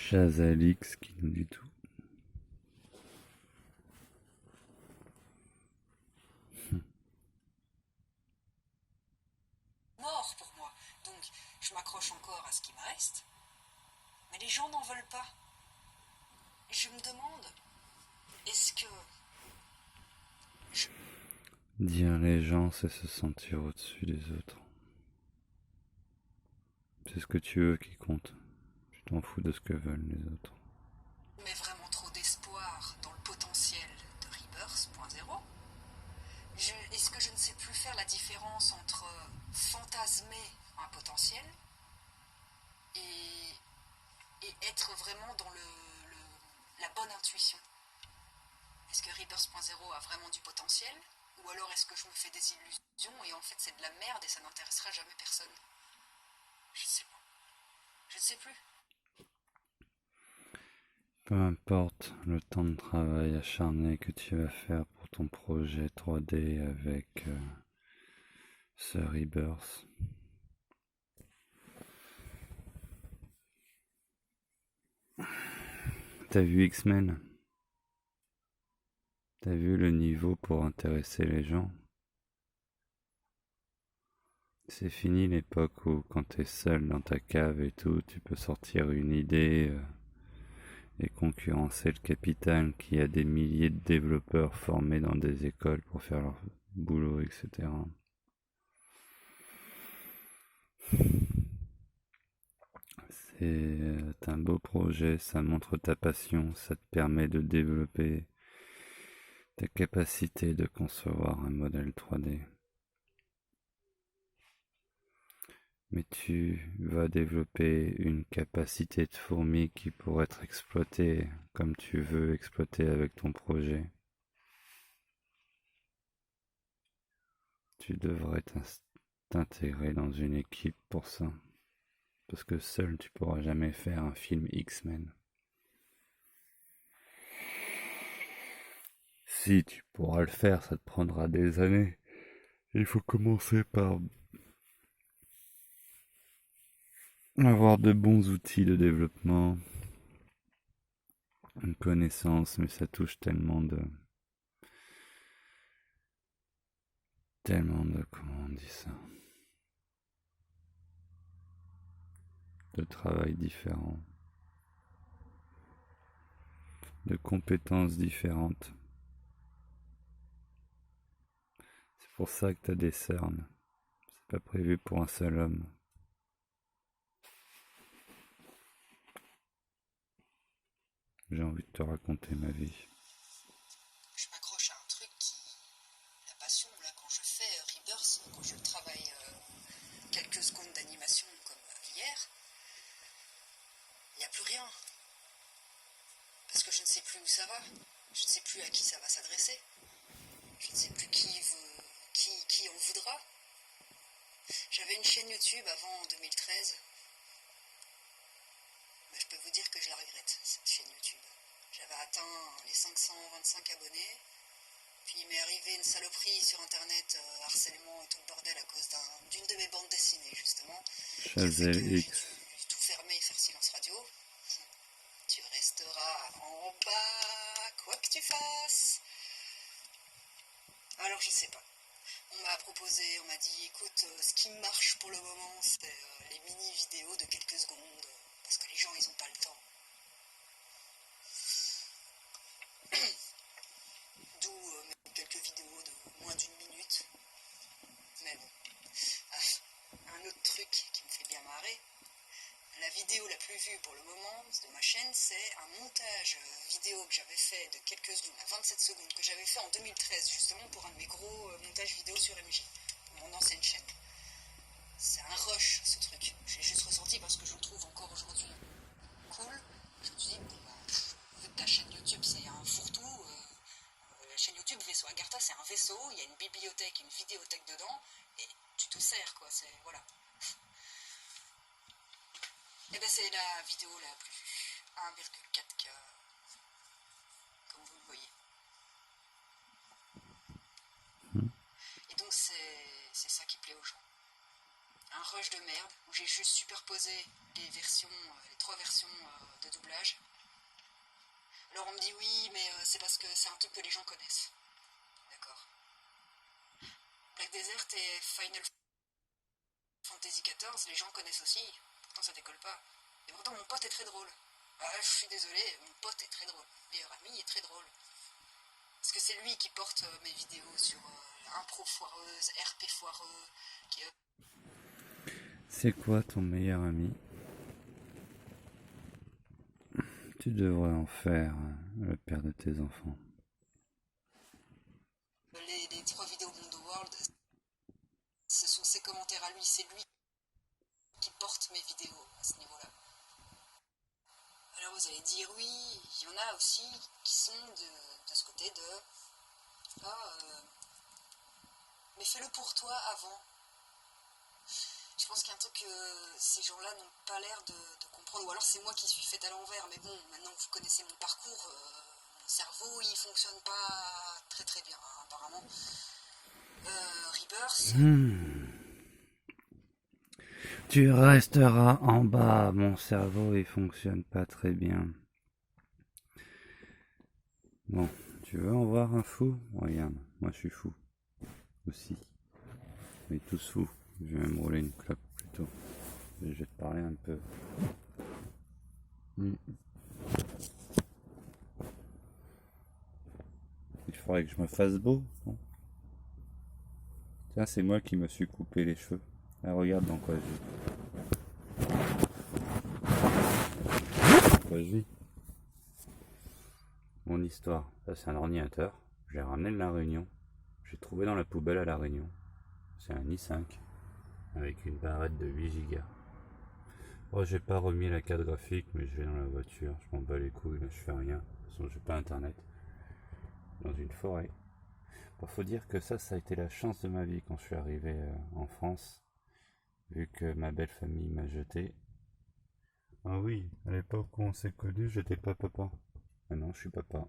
Chazalix qui nous dit tout. Mort pour moi. Donc, je m'accroche encore à ce qui me reste. Mais les gens n'en veulent pas. Et je me demande, est-ce que... Dire les gens, c'est se sentir au-dessus des autres. C'est ce que tu veux qui compte. Tu t'en fous de ce que veulent les autres. mets vraiment trop d'espoir dans le potentiel de Rebirth.0. Est-ce que je ne sais plus faire la différence entre fantasmer un potentiel et être vraiment dans la bonne intuition? Est-ce que Rebirth.0 a vraiment du potentiel? Ou alors est-ce que je me fais des illusions et en fait c'est de la merde et ça n'intéressera jamais personne? Je ne sais pas. Je ne sais plus. Peu importe le temps de travail acharné que tu vas faire pour ton projet 3D avec ce Rebirth. T'as vu X-Men? T'as vu le niveau pour intéresser les gens? C'est fini l'époque où quand t'es seul dans ta cave et tout, tu peux sortir une idée et concurrencer le capital qui a des milliers de développeurs formés dans des écoles pour faire leur boulot, etc. C'est un beau projet, ça montre ta passion, ça te permet de développer ta capacité de concevoir un modèle 3D. Mais tu vas développer une capacité de fourmi qui pourrait être exploitée comme tu veux exploiter avec ton projet. Tu devrais t'intégrer dans une équipe pour ça. Parce que seul tu pourras jamais faire un film X-Men. Si tu pourras le faire, ça te prendra des années. Il faut commencer par avoir de bons outils de développement, une connaissance, mais ça touche comment on dit ça, de travail différents, de compétences différentes. C'est pour ça que t'as des cernes. C'est pas prévu pour un seul homme. J'ai envie de te raconter ma vie. Je m'accroche à un truc qui... La passion, là, quand je fais Rebirth, quand je travaille quelques secondes d'animation comme hier, il n'y a plus rien. Parce que je ne sais plus où ça va. Je ne sais plus à qui ça va s'adresser. Je ne sais plus qui en voudra. J'avais une chaîne YouTube avant en 2013. Mais je peux vous dire que je la regrette, cette chaîne YouTube. J'avais atteint les 525 abonnés. Puis il m'est arrivé une saloperie sur internet, harcèlement et tout le bordel à cause d'une de mes bandes dessinées justement. Chazelle J'ai X. dû tout fermer et faire silence radio. Tu resteras en bas, quoi que tu fasses. Alors je sais pas. On m'a proposé, on m'a dit écoute, ce qui marche pour le moment c'est les mini vidéos de quelques secondes. Parce que les gens ils ont pas le temps. D'où quelques vidéos de moins d'une minute. Mais bon. Un autre truc qui me fait bien marrer. La vidéo la plus vue pour le moment de ma chaîne, c'est un montage vidéo que j'avais fait de quelques secondes, 27 secondes, que j'avais fait en 2013, justement pour un de mes gros montages vidéo sur MJ, pour mon ancienne chaîne. C'est un rush, ce truc. J'ai juste ressenti parce que je le trouve encore aujourd'hui cool. Je me suis dit, bon, bah, ta chaîne YouTube, c'est un fourre-tout. La chaîne YouTube Vaisseau Agartha, c'est un vaisseau, il y a une bibliothèque, une vidéothèque dedans, et tu te sers, quoi, c'est... voilà. Et ben c'est la vidéo la plus vue, 1,4K, comme vous le voyez. Et donc c'est ça qui plaît aux gens. Un rush de merde, où j'ai juste superposé les trois versions de doublage, Alors on me dit oui, mais c'est parce que c'est un truc que les gens connaissent. D'accord. Black Desert et Final Fantasy XIV, les gens connaissent aussi. Pourtant ça décolle pas. Et pourtant mon pote est très drôle. Ah, je suis désolé, mon pote est très drôle. Mon meilleur ami est très drôle. Parce que c'est lui qui porte mes vidéos sur impro foireuse, RP foireux, qui C'est quoi ton meilleur ami? Tu devrais en faire le père de tes enfants. les 3 vidéos Mondo World, ce sont ses commentaires à lui, c'est lui qui porte mes vidéos à ce niveau-là. Alors vous allez dire oui, il y en a aussi qui sont de ce côté de mais fais-le pour toi avant. Je pense qu'il y a un truc que ces gens-là n'ont pas l'air de comprendre, ou alors c'est moi qui suis faite à l'envers, mais bon, maintenant vous connaissez mon parcours, mon cerveau il fonctionne pas très très bien, hein, apparemment. Rebirth. Tu resteras en bas, mon cerveau il fonctionne pas très bien. Bon, tu veux en voir un fou? Regarde, moi je suis fou. Aussi. On est tous fous. Je vais me rouler une clope plutôt. Je vais te parler un peu. Il faudrait que je me fasse beau. Bon. Tiens, c'est moi qui me suis coupé les cheveux. Ah, regarde dans quoi je vis. Dans quoi je vis. Mon histoire. Ça, c'est un ordinateur. Je l'ai ramené de La Réunion. J'ai trouvé dans la poubelle à La Réunion. C'est un i5 avec une barrette de 8 Go. Oh, j'ai pas remis la carte graphique, mais je vais dans la voiture. Je m'en bats les couilles, là, je fais rien. De toute façon, j'ai pas internet. Dans une forêt. Bon, faut dire que ça a été la chance de ma vie quand je suis arrivé en France. Vu que ma belle famille m'a jeté. Ah oui, à l'époque où on s'est connus, j'étais pas papa. Maintenant, je suis papa.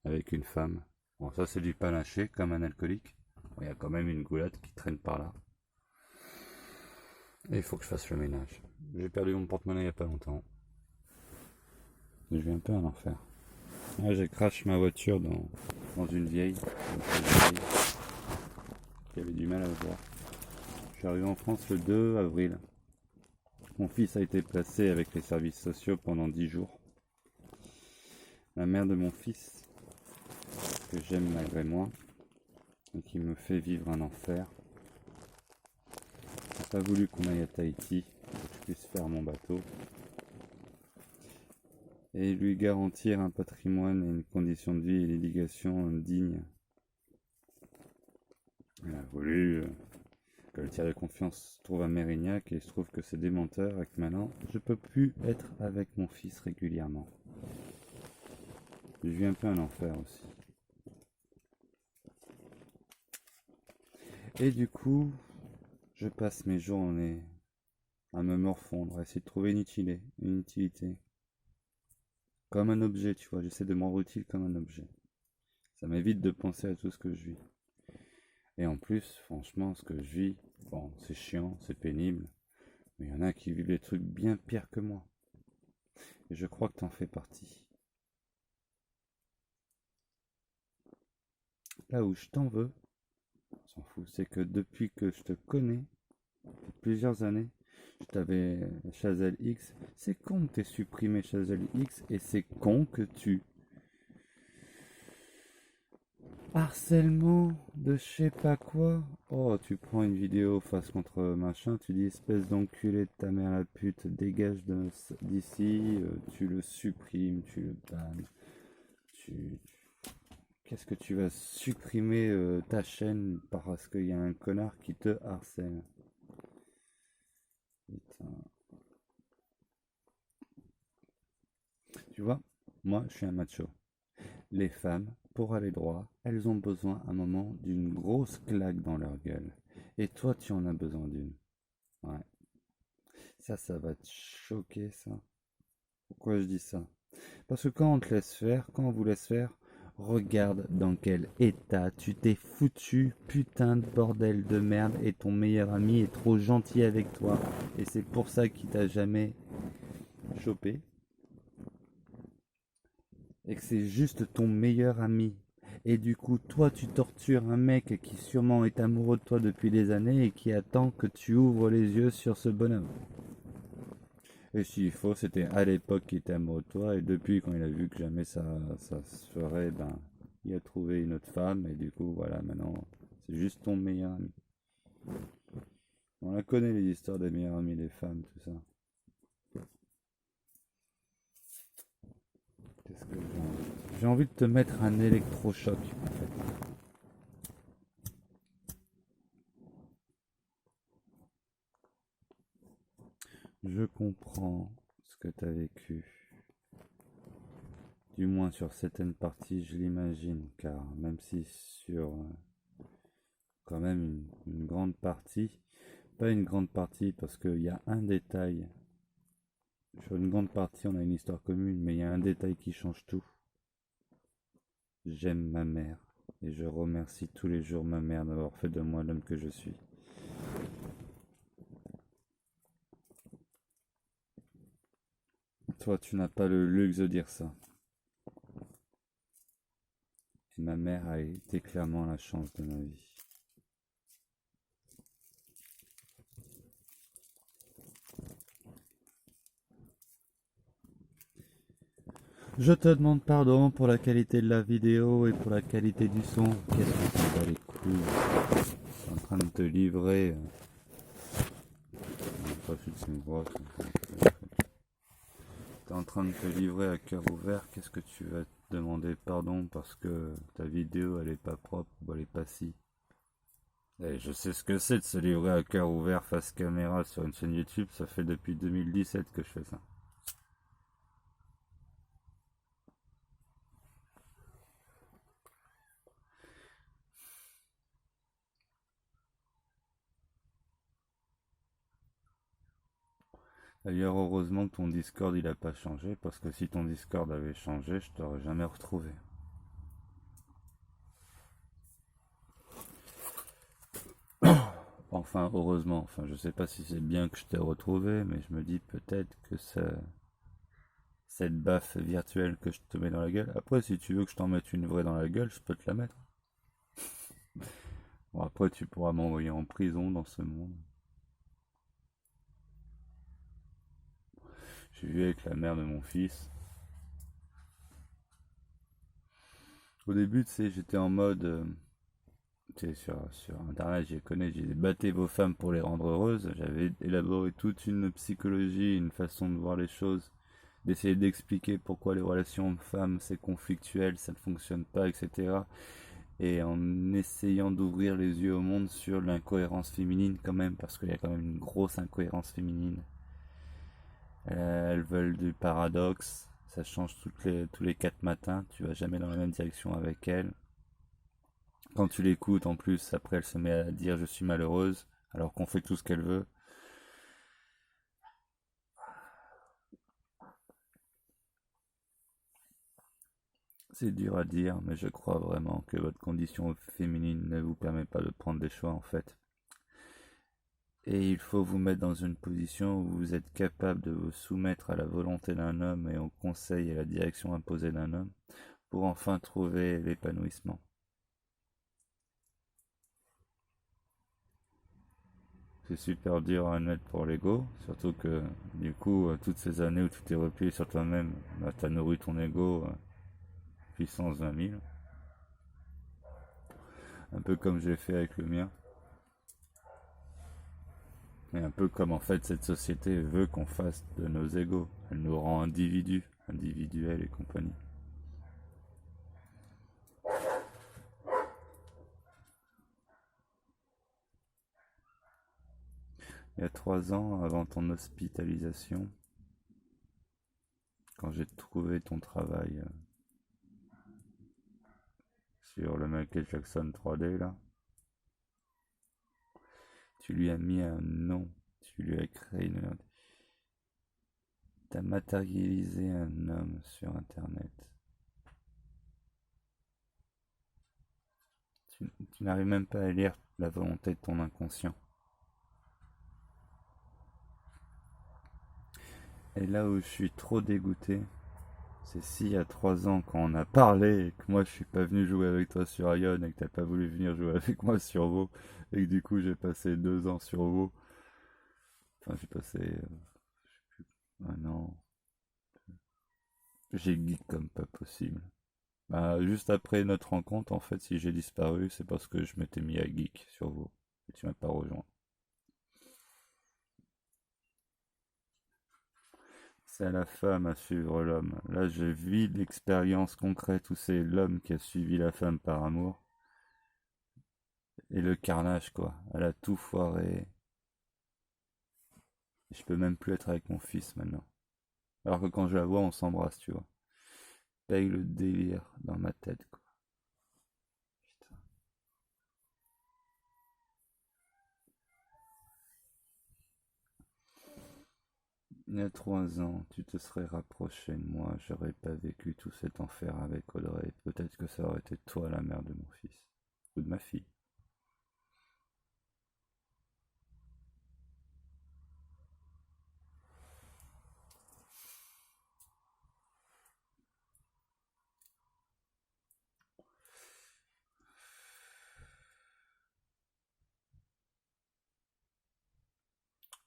Avec une femme. Bon, ça c'est du pain lâché, comme un alcoolique. Il y a quand même une goulette qui traîne par là. Et il faut que je fasse le ménage. J'ai perdu mon porte-monnaie il y a pas longtemps. Je vais un peu en enfer. Là, j'ai crash ma voiture dans une vieille. Qui avait du mal à voir. Je suis arrivé en France le 2 avril. Mon fils a été placé avec les services sociaux pendant 10 jours. La mère de mon fils, que j'aime malgré moi, et qui me fait vivre un enfer, n'a pas voulu qu'on aille à Tahiti pour que je puisse faire mon bateau et lui garantir un patrimoine et une condition de vie et l'éducation digne. Elle a voulu que le tiers de confiance se trouve à Mérignac et il se trouve que c'est des menteurs et que maintenant je peux plus être avec mon fils régulièrement. Je vis un peu un enfer aussi. Et du coup, je passe mes journées à me morfondre, à essayer de trouver une utilité. Comme un objet, tu vois, j'essaie de me rendre utile comme un objet. Ça m'évite de penser à tout ce que je vis. Et en plus, franchement, ce que je vis, bon, c'est chiant, c'est pénible, mais il y en a qui vivent des trucs bien pires que moi. Et je crois que t'en fais partie. Là où je t'en veux, on s'en fout, c'est que depuis que je te connais, depuis plusieurs années, je t'avais Chazelle X. C'est con que t'aies supprimé Chazelle X et c'est con que tu harcèlement de je sais pas quoi. Oh, tu prends une vidéo face contre machin, tu dis espèce d'enculé de ta mère la pute, dégage d'ici, tu le supprimes, tu le bannes. Qu'est-ce que tu vas supprimer ta chaîne parce qu'il y a un connard qui te harcèle? Putain. Tu vois, moi je suis un macho. Les femmes, pour aller droit, elles ont besoin à un moment d'une grosse claque dans leur gueule. Et toi, tu en as besoin d'une. Ouais. Ça va te choquer, ça. Pourquoi je dis ça? Parce que quand on te laisse faire, quand on vous laisse faire, regarde dans quel état tu t'es foutu, putain de bordel de merde, et ton meilleur ami est trop gentil avec toi. Et c'est pour ça qu'il t'a jamais chopé. et que c'est juste ton meilleur ami. Et du coup, toi, tu tortures un mec qui sûrement est amoureux de toi depuis des années et qui attend que tu ouvres les yeux sur ce bonhomme. Et s'il faut, c'était à l'époque qu'il était amoureux de toi, et depuis, quand il a vu que jamais ça se ferait, ben, il a trouvé une autre femme, et du coup, voilà, maintenant, c'est juste ton meilleur ami. On la connaît, les histoires des meilleurs amis des femmes, tout ça. Qu'est-ce que j'ai envie? J'ai envie de te mettre un électrochoc, en fait. Je comprends ce que tu as vécu. Du moins sur certaines parties, je l'imagine, car même si sur quand même une grande partie, pas une grande partie parce qu'il y a un détail, sur une grande partie on a une histoire commune, mais il y a un détail qui change tout. J'aime ma mère et je remercie tous les jours ma mère d'avoir fait de moi l'homme que je suis. Toi, tu n'as pas le luxe de dire ça. Et ma mère a été clairement la chance de ma vie. Je te demande pardon pour la qualité de la vidéo et pour la qualité du son. Qu'est-ce que ça va les couilles? Je suis en train de te livrer. T'es en train de te livrer à cœur ouvert. Qu'est-ce que tu vas te demander pardon parce que ta vidéo elle est pas propre ou elle est pas si. Et je sais ce que c'est de se livrer à cœur ouvert face caméra sur une chaîne YouTube. Ça fait depuis 2017 que je fais ça. D'ailleurs, heureusement que ton Discord il a pas changé, parce que si ton Discord avait changé, je t'aurais jamais retrouvé. Enfin, heureusement, enfin, je sais pas si c'est bien que je t'ai retrouvé, mais je me dis peut-être que cette baffe virtuelle que je te mets dans la gueule. Après, si tu veux que je t'en mette une vraie dans la gueule, je peux te la mettre. Bon, après, tu pourras m'envoyer en prison dans ce monde. J'ai vu avec la mère de mon fils. Au début, tu sais, j'étais en mode. Tu sais, sur internet, j'ai connu, j'ai dit battez vos femmes pour les rendre heureuses. J'avais élaboré toute une psychologie, une façon de voir les choses, d'essayer d'expliquer pourquoi les relations hommes-femmes c'est conflictuel, ça ne fonctionne pas, etc. Et en essayant d'ouvrir les yeux au monde sur l'incohérence féminine quand même, parce qu'il y a quand même une grosse incohérence féminine. Elles veulent du paradoxe, ça change tous les 4 matins, tu vas jamais dans la même direction avec elles. Quand tu l'écoutes en plus, après elle se met à dire je suis malheureuse, alors qu'on fait tout ce qu'elle veut. C'est dur à dire, mais je crois vraiment que votre condition féminine ne vous permet pas de prendre des choix en fait. Et il faut vous mettre dans une position où vous êtes capable de vous soumettre à la volonté d'un homme et au conseil et à la direction imposée d'un homme pour enfin trouver l'épanouissement. C'est super dur à admettre pour l'ego, surtout que du coup, toutes ces années où tu t'es replié sur toi-même, bah, t'as nourri ton ego puissance 20 000, un peu comme j'ai fait avec le mien, et un peu comme en fait cette société veut qu'on fasse de nos égos, elle nous rend individus, individuels et compagnie. Il y a 3 ans, avant ton hospitalisation, quand j'ai trouvé ton travail sur le Michael Jackson 3D là, tu lui as mis un nom, tu lui as créé une... T'as matérialisé un homme sur internet. Tu n'arrives même pas à lire la volonté de ton inconscient. Et là où je suis trop dégoûté, C'est si il y a 3 ans quand on a parlé et que moi je suis pas venu jouer avec toi sur Ion et que t'as pas voulu venir jouer avec moi sur WoW et que du coup j'ai passé 2 ans sur WoW. Enfin j'ai passé un an. J'ai geek comme pas possible. Bah, juste après notre rencontre, en fait, si j'ai disparu, c'est parce que je m'étais mis à geek sur WoW et tu m'as pas rejoint. C'est à la femme à suivre l'homme. Là, je vis l'expérience concrète où c'est l'homme qui a suivi la femme par amour. Et le carnage, quoi. Elle a tout foiré. Et je peux même plus être avec mon fils maintenant. Alors que quand je la vois, on s'embrasse, tu vois. Paye le délire dans ma tête, quoi. Putain. Il y a 3 ans, tu te serais rapproché de moi, j'aurais pas vécu tout cet enfer avec Audrey. Peut-être que ça aurait été toi la mère de mon fils. Ou de ma fille.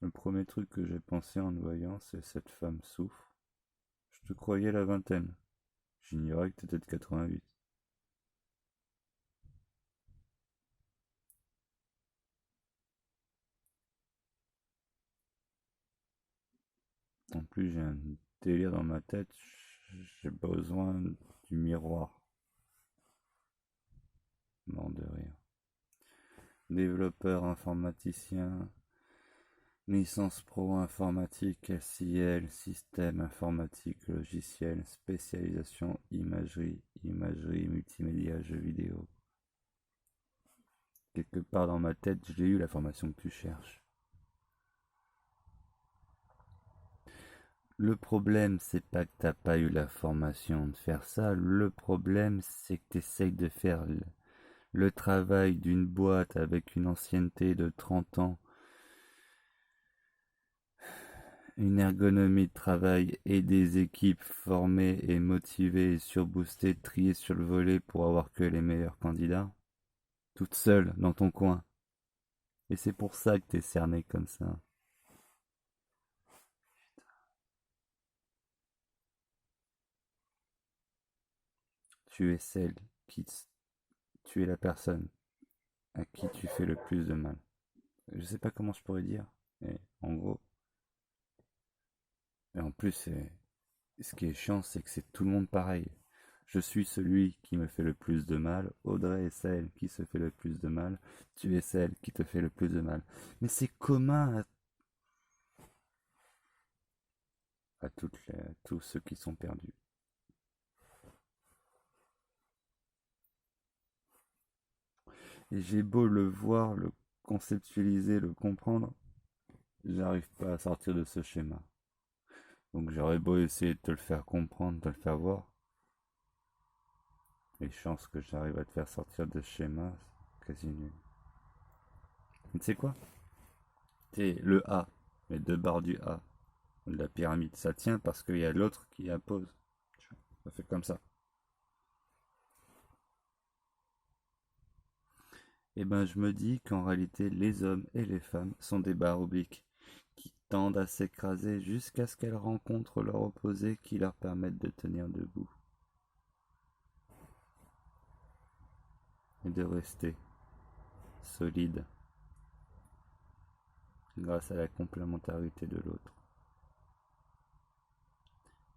Le premier truc que j'ai pensé en te voyant, c'est cette femme souffre. Je te croyais la vingtaine. J'ignorais que t'étais de 88. En plus, j'ai un délire dans ma tête. J'ai besoin du miroir. Mort de rire. Développeur informaticien, licence pro informatique, SIL, système informatique, logiciel, spécialisation imagerie, imagerie multimédia, jeux vidéo. Quelque part dans ma tête, j'ai eu la formation que tu cherches. Le problème, c'est pas que t'as pas eu la formation de faire ça. Le problème, c'est que t'essayes de faire le travail d'une boîte avec une ancienneté de 30 ans, une ergonomie de travail et des équipes formées et motivées et surboostées, triées sur le volet pour avoir que les meilleurs candidats, toute seule dans ton coin. Et c'est pour ça que t'es cerné comme ça. Tu es celle qui... Tu es la personne à qui tu fais le plus de mal. Je sais pas comment je pourrais dire, mais en gros... Et en plus, ce qui est chiant, c'est que c'est tout le monde pareil. Je suis celui qui me fait le plus de mal. Audrey est celle qui se fait le plus de mal. Tu es celle qui te fait le plus de mal. Mais c'est commun à tous ceux qui sont perdus. Et j'ai beau le voir, le conceptualiser, le comprendre, j'arrive pas à sortir de ce schéma. Donc j'aurais beau essayer de te le faire comprendre, de te le faire voir. Les chances que j'arrive à te faire sortir de ce schéma, c'est quasi nul. Mais tu sais quoi? C'est le A, les deux barres du A, de la pyramide. Ça tient parce qu'il y a l'autre qui impose. Ça fait comme ça. Et ben je me dis qu'en réalité les hommes et les femmes sont des barres obliques qui tendent à s'écraser jusqu'à ce qu'elles rencontrent leur opposé qui leur permette de tenir debout et de rester solide grâce à la complémentarité de l'autre.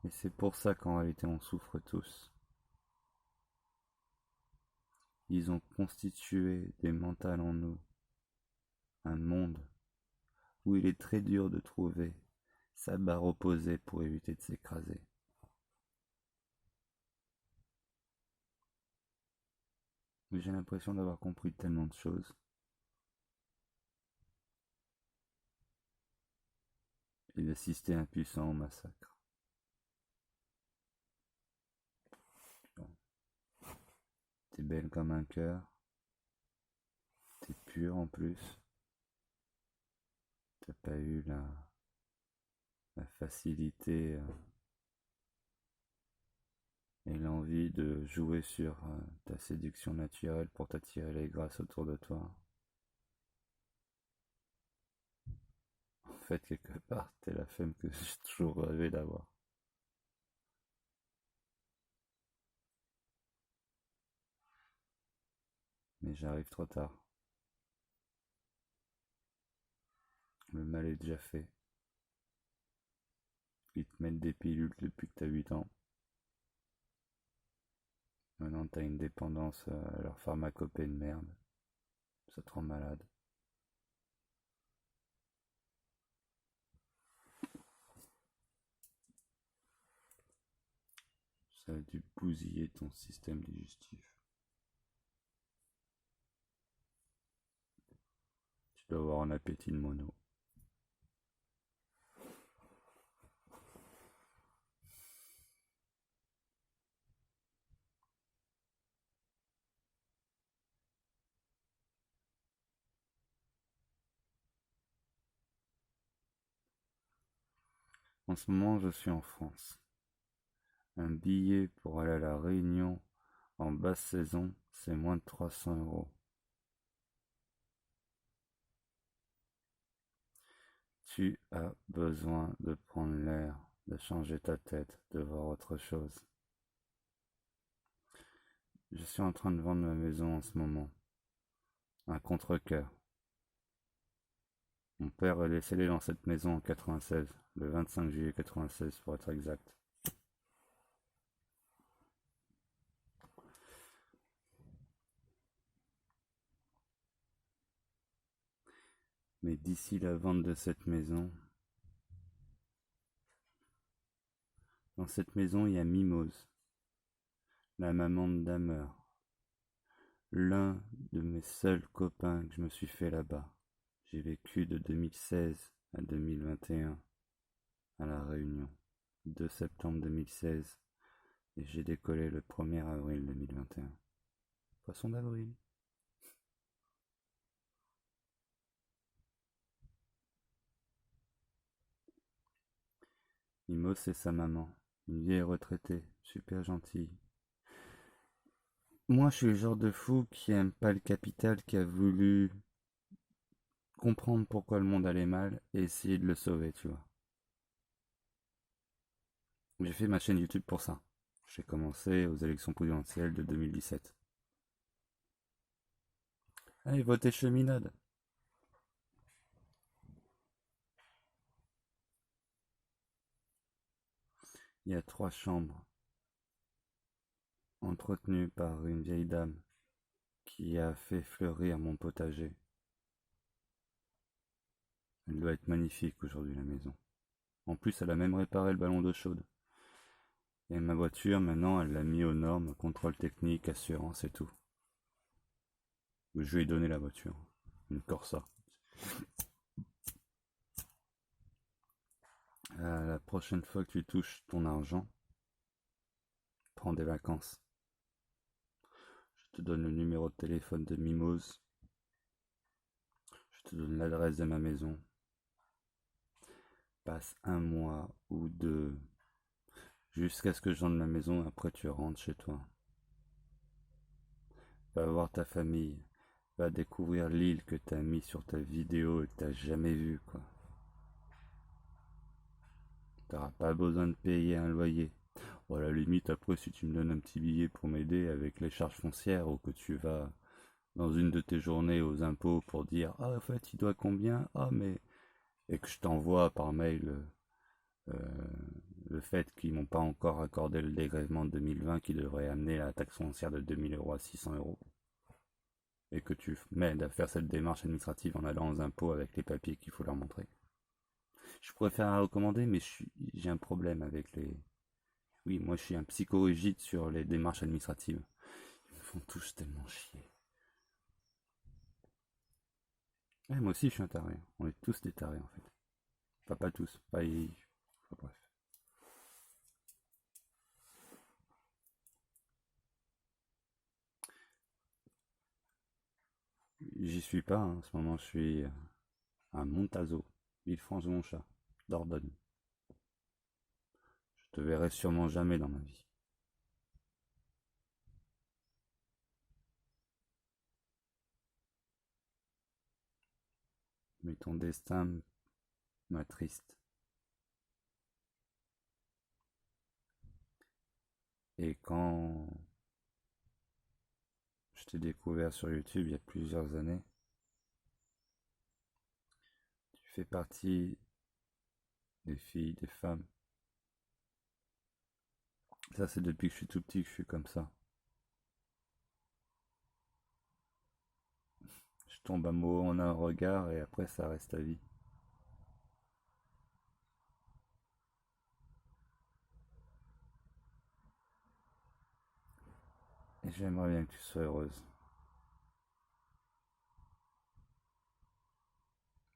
Et c'est pour ça qu'en réalité on souffre tous. Ils ont constitué des mentales en nous, un monde où il est très dur de trouver sa barre opposée pour éviter de s'écraser. Mais j'ai l'impression d'avoir compris tellement de choses et d'assister impuissant au massacre. T'es belle comme un cœur, t'es pure en plus, t'as pas eu la facilité envie de jouer sur ta séduction naturelle pour t'attirer les grâces autour de toi. En fait, quelque part, t'es la femme que j'ai toujours rêvé d'avoir. Mais j'arrive trop tard. Le mal est déjà fait. Ils te mettent des pilules depuis que t'as 8 ans. Maintenant, t'as une dépendance à leur pharmacopée de merde. Ça te rend malade. Ça a dû bousiller ton système digestif. Tu dois avoir un appétit de mono. En ce moment, je suis en France. Un billet pour aller à la Réunion en basse saison, c'est moins de 300 €. Tu as besoin de prendre l'air, de changer ta tête, de voir autre chose. Je suis en train de vendre ma maison en ce moment. Un contre-cœur. Mon père est décédé dans cette maison en 96, le 25 juillet 96 pour être exact. Mais d'ici la vente de cette maison, dans cette maison il y a Mimose, la maman de Damer, l'un de mes seuls copains que je me suis fait là-bas. J'ai vécu de 2016 à 2021 à La Réunion, 2 septembre 2016, et j'ai décollé le 1er avril 2021. Poisson d'avril. Mimose, c'est sa maman, une vieille retraitée, super gentille. Moi, je suis le genre de fou qui aime pas le capital, qui a voulu comprendre pourquoi le monde allait mal et essayer de le sauver, tu vois. J'ai fait ma chaîne YouTube pour ça. J'ai commencé aux élections présidentielles de 2017. Allez, votez cheminade. Il y a 3 chambres entretenues par une vieille dame qui a fait fleurir mon potager. Elle doit être magnifique aujourd'hui, la maison. En plus, elle a même réparé le ballon d'eau chaude. Et ma voiture, maintenant, elle l'a mis aux normes, contrôle technique, assurance et tout. Je lui ai donné la voiture. Une Corsa. La prochaine fois que tu touches ton argent, prends des vacances. Je te donne le numéro de téléphone de Mimose. Je te donne l'adresse de ma maison. Passe 1 mois ou 2 jusqu'à ce que je vende la maison. Après, tu rentres chez toi. Va voir ta famille. Va découvrir l'île que t'as mis sur ta vidéo et que t'as jamais vue, quoi. T'auras pas besoin de payer un loyer. Bon, à la limite, après, si tu me donnes un petit billet pour m'aider avec les charges foncières ou que tu vas dans une de tes journées aux impôts pour dire ah en fait il doit combien, ah mais, et que je t'envoie par mail le fait qu'ils m'ont pas encore accordé le dégrèvement de 2020 qui devrait amener la taxe foncière de 2000 € à 600 € et que tu m'aides à faire cette démarche administrative en allant aux impôts avec les papiers qu'il faut leur montrer. Je pourrais faire un recommandé, mais j'ai un problème avec les... Oui, moi je suis un psychorigide sur les démarches administratives. Ils me font tous tellement chier. Ouais, moi aussi je suis un taré. On est tous des tarés en fait. Enfin, pas tous. Pas... Enfin, bref. J'y suis pas, hein. En ce moment je suis à Montazo, Villefranche-de-Montchat, Dordogne. Je te verrai sûrement jamais dans ma vie. mais ton destin m'attriste. Et quand je t'ai découvert sur YouTube il y a plusieurs années, tu fais partie des filles, des femmes. Ça, c'est depuis que je suis tout petit que je suis comme ça. Je tombe amoureux en un regard et après ça reste à vie. Et j'aimerais bien que tu sois heureuse.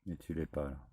Mais tu l'es pas là.